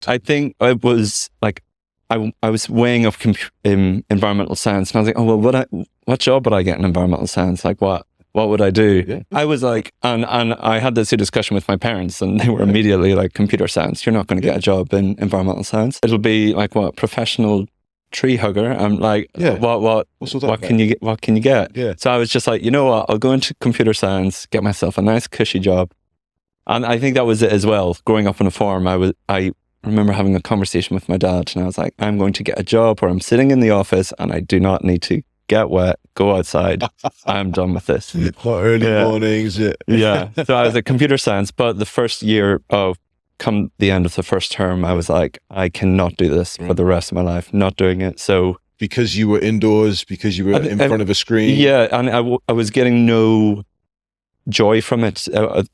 I think I was like, I was weighing up environmental science, and I was like, oh, well, what job would I get in environmental science? Like, what would I do? Yeah. I was like, and I had this discussion with my parents, and they were immediately like, computer science, you're not going to get a job in environmental science. It'll be like, what, professional tree hugger? I'm like, what can you get? Yeah. So I was just like, you know what, I'll go into computer science, get myself a nice cushy job. And I think that was it as well. Growing up on a farm, I remember having a conversation with my dad, and I was like, I'm going to get a job where I'm sitting in the office and I do not need to get wet, go outside. I'm done with this. Early mornings. Yeah. So I was at computer science, but the first year come the end of the first term, I was like, I cannot do this for the rest of my life, not doing it. So because you were indoors, because you were in front of a screen. Yeah. And I was getting no joy from it. I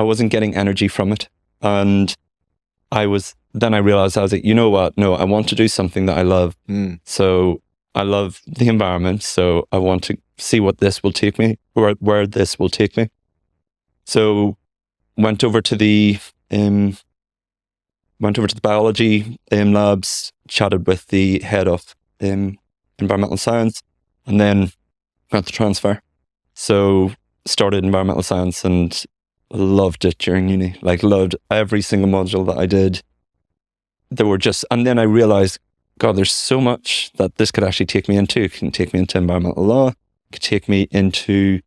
wasn't getting energy from it. And then I realized, I was like, you know what? No, I want to do something that I love. So I love the environment. So I want to see what this will take me, where this will take me. So went over to the biology labs, chatted with the head of environmental science, and then got the transfer. So started environmental science and loved it during uni. Like, loved every single module that I did. And then I realized, God, there's so much that this could actually take me into. It can take me into environmental law. It could take me into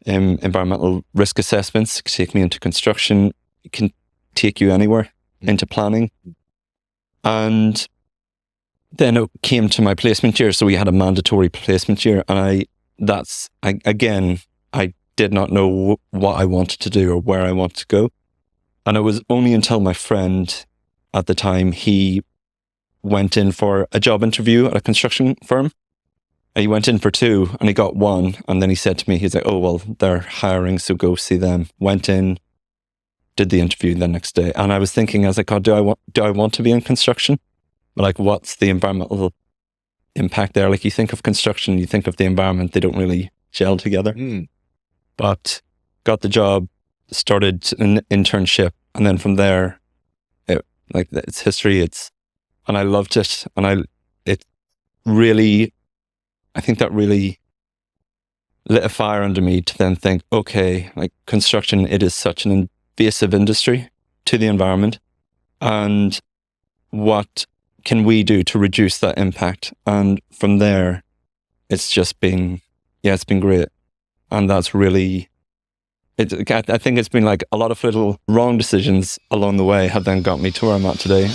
environmental risk assessments. It could take me into construction. It can take you anywhere, into planning. And then it came to my placement year. So we had a mandatory placement year. And I did not know what I wanted to do or where I wanted to go. And it was only until my friend at the time, he went in for a job interview at a construction firm. And he went in for 2 and he got 1. And then he said to me, he's like, oh, well, they're hiring, so go see them. Went in, did the interview the next day. And I was thinking, I was like, oh, do I want to be in construction? But like, what's the environmental impact there? Like, you think of construction, you think of the environment, they don't really gel together. But got the job, started an internship, and then from there, it's history. And I loved it, and I think that really lit a fire under me to then think, okay, like construction, it is such an invasive industry to the environment, and what can we do to reduce that impact? And from there, it's just been great. And that's really, I think it's been like a lot of little wrong decisions along the way have then got me to where I'm at today.